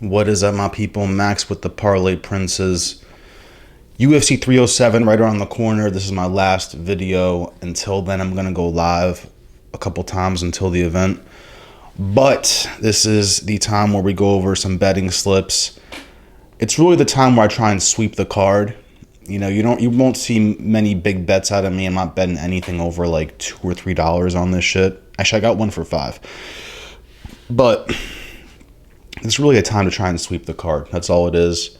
What is up, my people? Max with the Parlay Princes. UFC 307 right around the corner. This is my last video. Until then, I'm going to go live a couple times until the event. But this is the time where we go over some betting slips. It's really the time where I try and sweep the card. You know, you won't see many big bets out of me. I'm not betting anything over like $2 or $3 on this shit. Actually, I got one for $5. But it's really a time to try and sweep the card. That's all it is.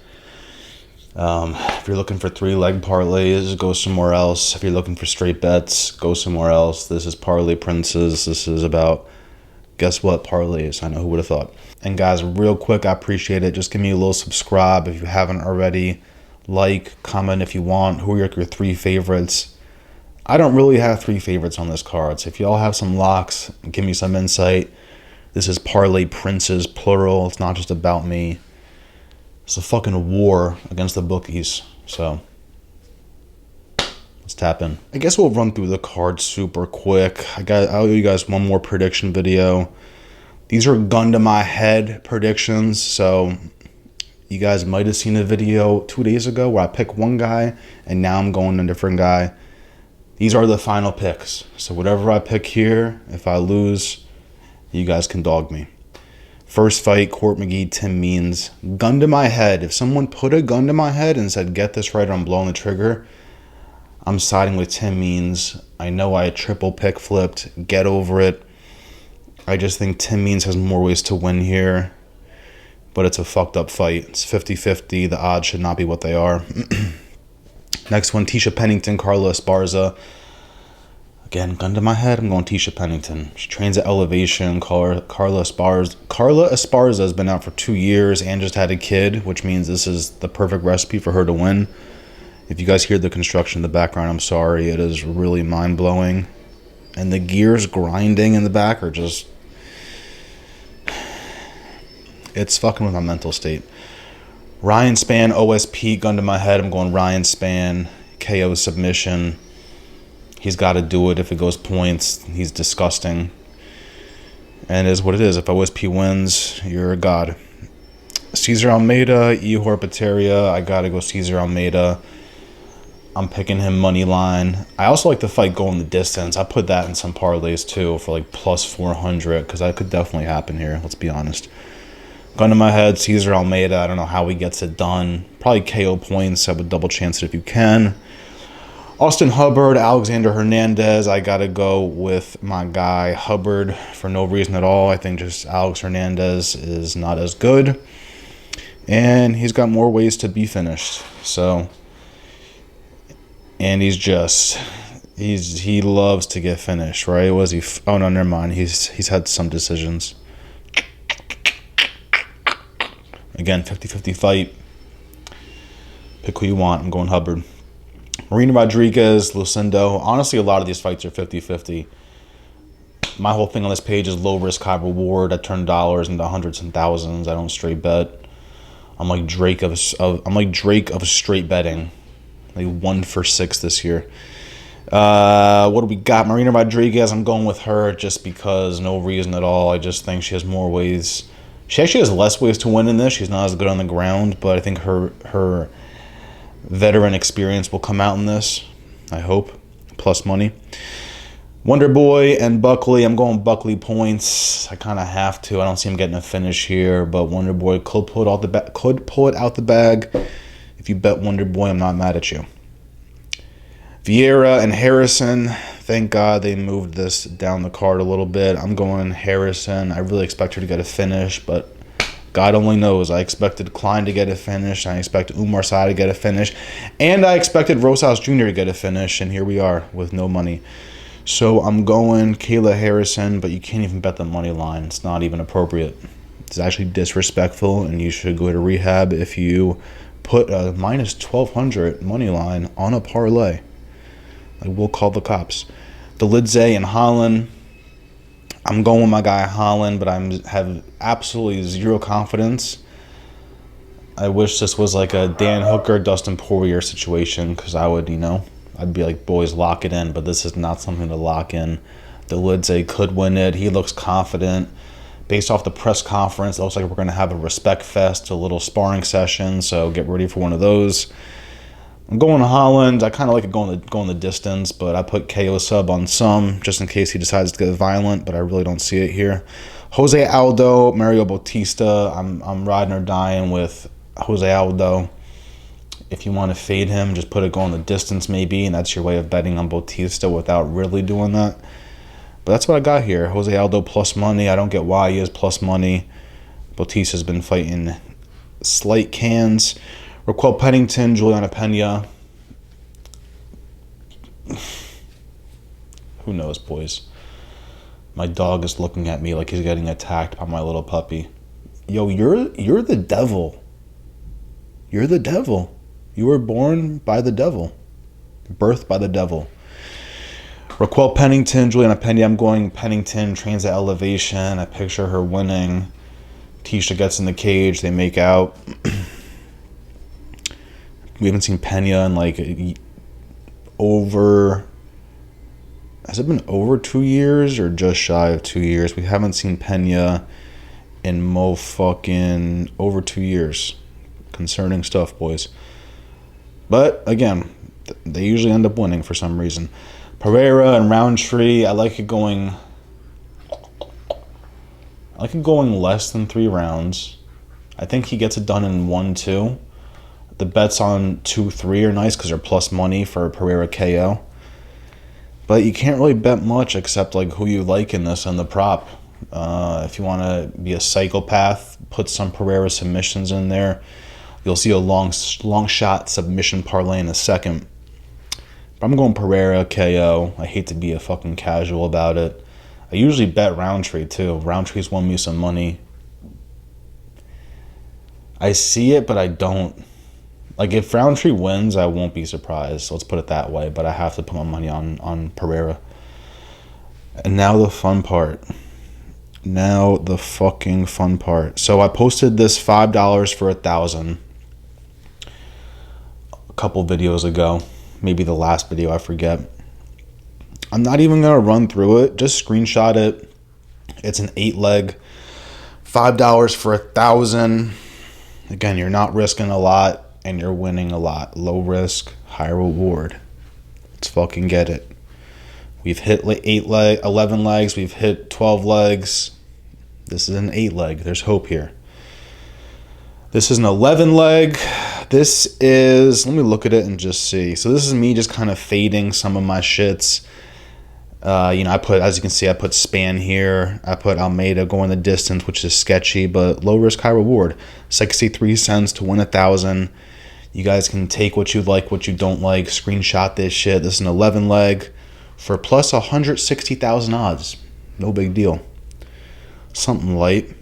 If you're looking for 3-leg parlays, go somewhere else. If you're looking for straight bets, go somewhere else. This is Parlay Princes. This is about, guess what, parlays. I know, who would have thought. And guys, real quick, I appreciate it. Just give me a little subscribe if you haven't already. Like, comment if you want. Who are your 3 favorites? I don't really have 3 favorites on this card. So if y'all have some locks, give me some insight. This is Parlay Princes, plural. It's not just about me. It's a fucking war against the bookies. So let's tap in. I guess we'll run through the card super quick. I'll give you guys one more prediction video. These are gun to my head predictions. So you guys might have seen a video 2 days ago where I picked one guy and now I'm going to a different guy. These are the final picks. So whatever I pick here, if I lose, you guys can dog me. First fight, Court McGee, Tim Means. Gun to my head. If someone put a gun to my head and said, get this right or I'm blowing the trigger, I'm siding with Tim Means. I know I triple pick flipped. Get over it. I just think Tim Means has more ways to win here. But it's a fucked up fight. It's 50-50. The odds should not be what they are. Next one, Tisha Pennington, Carla Esparza. Again, gun to my head, I'm going Tisha Pennington. She trains at Elevation. Carla Esparza has been out for 2 years and just had a kid, which means this is the perfect recipe for her to win. If you guys hear the construction in the background, I'm sorry. It is really mind-blowing. And the gears grinding in the back are just... it's fucking with my mental state. Ryan Spann, OSP, gun to my head. I'm going Ryan Spann. KO submission. He's got to do it if it goes points. He's disgusting. And it is what it is. If OSP wins, you're a god. Cesar Almeida, Ihor Peteria. I got to go Cesar Almeida. I'm picking him money line. I also like the fight going the distance. I put that in some parlays too for like plus 400 because that could definitely happen here. Let's be honest. Gun to my head, Cesar Almeida. I don't know how he gets it done. Probably KO points. I would double chance it if you can. Austin Hubbard, Alexander Hernandez. I got to go with my guy Hubbard for no reason at all. I think just Alex Hernandez is not as good. And he's got more ways to be finished. So, and he loves to get finished, right? Was he? Oh, no, never mind. He's had some decisions. Again, 50-50 fight. Pick who you want. I'm going Hubbard. Marina Rodriguez, Lucindo. Honestly, a lot of these fights are 50-50. My whole thing on this page is low risk, high reward. I turn dollars into hundreds and thousands. I don't straight bet. I'm like Drake of straight betting. Like 1 for 6 this year. What do we got? Marina Rodriguez. I'm going with her just because, no reason at all. I just think she has more ways. She actually has less ways to win in this. She's not as good on the ground, but I think her veteran experience will come out in this, I hope. Plus money. Wonder Boy and Buckley. I'm going Buckley points. I kind of have to. I don't see him getting a finish here, but Wonder Boy could pull it out the bag. If you bet Wonder Boy, I'm not mad at you. Vieira and Harrison. Thank God they moved this down the card a little bit. I'm going Harrison. I really expect her to get a finish, but God only knows. I expected Klein to get a finish. I expected Umar Sy to get a finish. And I expected Rosas Jr. to get a finish. And here we are with no money. So I'm going Kayla Harrison, but you can't even bet the money line. It's not even appropriate. It's actually disrespectful, and you should go to rehab if you put a minus 1,200 money line on a parlay. Like, we'll call the cops. Delidze and Holland. I'm going with my guy Holland, but I have absolutely zero confidence. I wish this was like a Dan Hooker, Dustin Poirier situation, because I would, I'd be like, boys, lock it in, but this is not something to lock in. Delidze could win it. He looks confident. Based off the press conference, it looks like we're going to have a respect fest, a little sparring session, so get ready for one of those. I'm going to Holland. I kind of like it going the distance, but I put KO sub on some just in case he decides to get violent, but I really don't see it here. Jose Aldo, Mario Bautista. I'm riding or dying with Jose Aldo. If you want to fade him, just put it going the distance maybe, and that's your way of betting on Bautista without really doing that. But that's what I got here. Jose Aldo plus money. I don't get why he is plus money. Bautista's been fighting slight cans. Raquel Pennington, Juliana Pena. Who knows, boys? My dog is looking at me like he's getting attacked by my little puppy. Yo, you're the devil. You're the devil. You were born by the devil. Birthed by the devil. Raquel Pennington, Juliana Pena. I'm going Pennington, trains at elevation. I picture her winning. Tisha gets in the cage. They make out. We haven't seen Pena in like over... Has it been over 2 years or just shy of 2 years? We haven't seen Pena in fucking over 2 years. Concerning stuff, boys. But again, they usually end up winning for some reason. Pereira and Roundtree, I like it going less than 3 rounds. I think he gets it done in 1-2. The bets on 2-3 are nice because they're plus money for Pereira KO. But you can't really bet much except like who you like in this and the prop. If you want to be a psychopath, put some Pereira submissions in there. You'll see a long shot submission parlay in a second. But I'm going Pereira KO. I hate to be a fucking casual about it. I usually bet Roundtree too. Roundtree's won me some money. I see it, but I don't. Like, if Roundtree wins, I won't be surprised. So let's put it that way. But I have to put my money on Pereira. And now the fun part. Now the fucking fun part. So I posted this $5 for 1,000 a couple videos ago. Maybe the last video, I forget. I'm not even going to run through it. Just screenshot it. It's an 8-leg. $5 for 1,000. Again, you're not risking a lot. And you're winning a lot. Low risk, high reward. Let's fucking get it. We've hit 11 legs. We've hit 12 legs. This is an 8-leg. There's hope here. This is an 11 leg. This is... Let me look at it and just see. So this is me just kind of fading some of my shits. I put, as you can see, I put Span here. I put Almeida going the distance, which is sketchy, but low risk, high reward. 63 cents to win 1,000. You guys can take what you like, what you don't like. Screenshot this shit. This is an 11 leg for plus 160,000 odds. No big deal. Something light.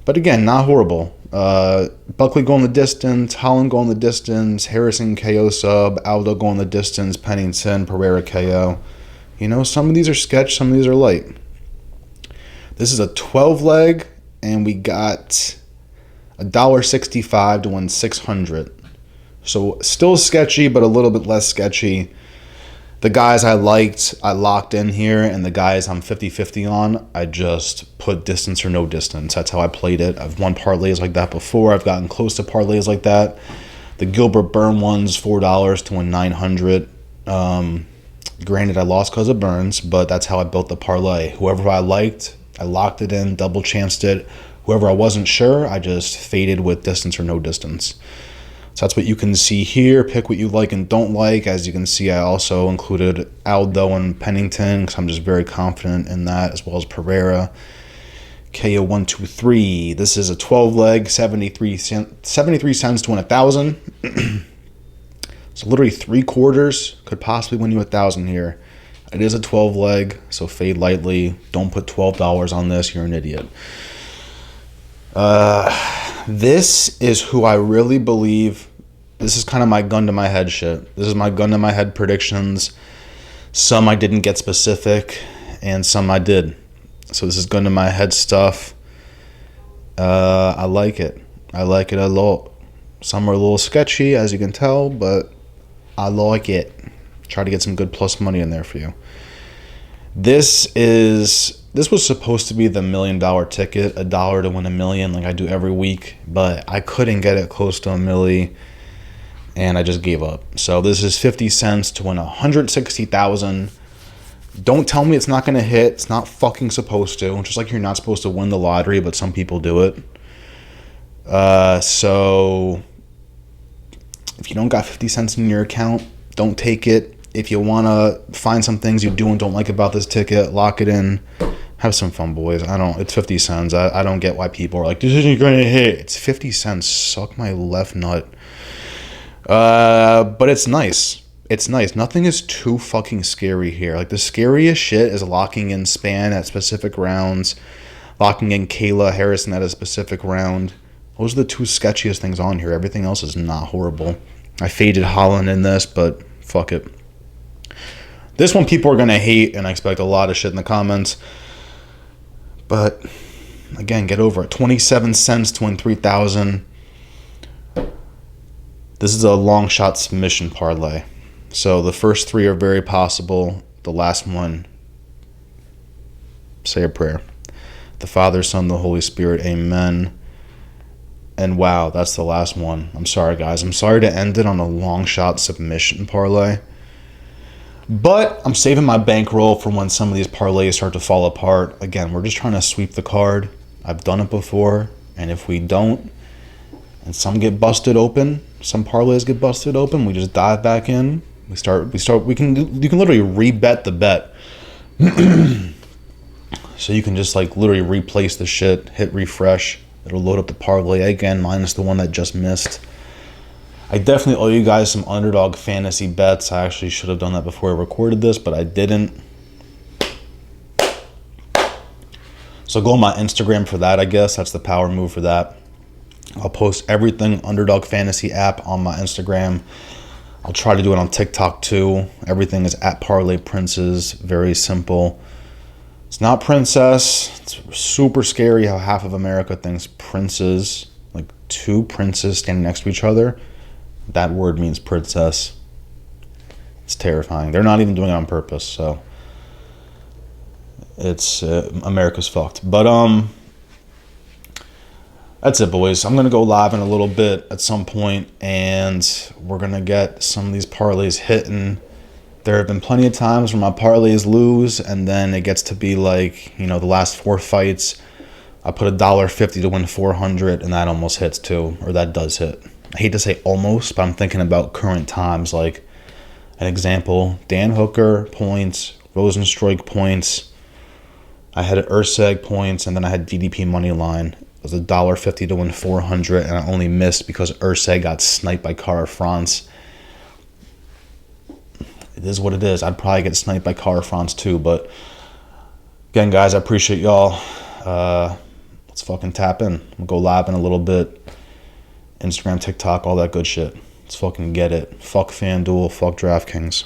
But again, not horrible. Buckley going the distance. Holland going the distance. Harrison KO sub. Aldo going the distance. Pennington, Pereira KO. Some of these are sketch, some of these are light. This is a 12 leg, and we got $1.65 to win 600. So still sketchy, but a little bit less sketchy. The guys I liked, I locked in here, and the guys I'm 50-50 on, I just put distance or no distance. That's how I played it. I've won parlays like that before. I've gotten close to parlays like that. The Gilbert Burn one's $4 to win 900. Granted, I lost because of Burns, but that's how I built the parlay. Whoever I liked, I locked it in, double chanced it. Whoever I wasn't sure, I just faded with distance or no distance. So that's what you can see here. Pick what you like and don't like. As you can see, I also included Aldo and Pennington because I'm just very confident in that, as well as Pereira. KO 1, 2, 3. This is a 12 leg, 73 cents to win 1,000. So literally 3 quarters could possibly win you 1,000 here. It is a 12 leg, so fade lightly. Don't put $12 on this. You're an idiot. This is who I really believe. This is kind of my gun to my head shit. This is my gun to my head predictions. Some I didn't get specific, and some I did. So this is gun to my head stuff. I like it. I like it a lot. Some are a little sketchy, as you can tell, but I like it. Try to get some good plus money in there for you. This is This was supposed to be the $1 million ticket, $1 to win $1 million, like I do every week, but I couldn't get it close to $1 million, and I just gave up. So this is 50 cents to win 160,000. Don't tell me it's not gonna hit. It's not fucking supposed to. Just like you're not supposed to win the lottery, but some people do it. So if you don't got 50 cents in your account, don't take it. If you want to find some things you do and don't like about this ticket, lock it in. Have some fun, boys. It's 50 cents. I don't get why people are like, this isn't going to hit. It's 50 cents. Suck my left nut. But it's nice. It's nice. Nothing is too fucking scary here. Like, the scariest shit is locking in Span at specific rounds, locking in Kayla Harrison at a specific round. Those are the two sketchiest things on here. Everything else is not horrible. I faded Holland in this, but fuck it. This one people are going to hate, and I expect a lot of shit in the comments. But, again, get over it. 27 cents to win 3,000. This is a long shot submission parlay. So the first three are very possible. The last one, say a prayer. The Father, Son, the Holy Spirit, amen. And wow, that's the last one. I'm sorry, guys. I'm sorry to end it on a long shot submission parlay. But I'm saving my bankroll for when some of these parlays start to fall apart. Again, we're just trying to sweep the card. I've done it before. And if we don't, and some get busted open, some parlays get busted open, we just dive back in. You can literally rebet the bet. So you can just like literally replace the shit, hit refresh. It'll load up the parlay again, minus the one that just missed. I definitely owe you guys some underdog fantasy bets. I actually should have done that before I recorded this, but I didn't. So go on my Instagram for that, I guess. That's the power move for that. I'll post everything Underdog Fantasy app on my Instagram. I'll try to do it on TikTok too. Everything is at Parlay Princes. Very simple. It's not princess. It's super scary how half of America thinks princes, like two princes standing next to each other. That word means princess. It's terrifying. They're not even doing it on purpose, so it's America's fucked. But that's it, boys. I'm gonna go live in a little bit at some point, and we're gonna get some of these parlays hitting. There have been plenty of times where my parlays lose, and then it gets to be like, the last 4 fights, I put $1.50 to win 400, and that almost hits too, or that does hit. I hate to say almost, but I'm thinking about current times. Like an example, Dan Hooker points, Rosenstruik points. I had Urseg points, and then I had DDP money line. It was $1.50 to win 400, and I only missed because Urseg got sniped by Cara France. It is what it is. I'd probably get sniped by Cara France too, but again, guys, I appreciate y'all. Let's fucking tap in. We'll go live in a little bit. Instagram, TikTok, all that good shit. Let's fucking get it. Fuck FanDuel. Fuck DraftKings.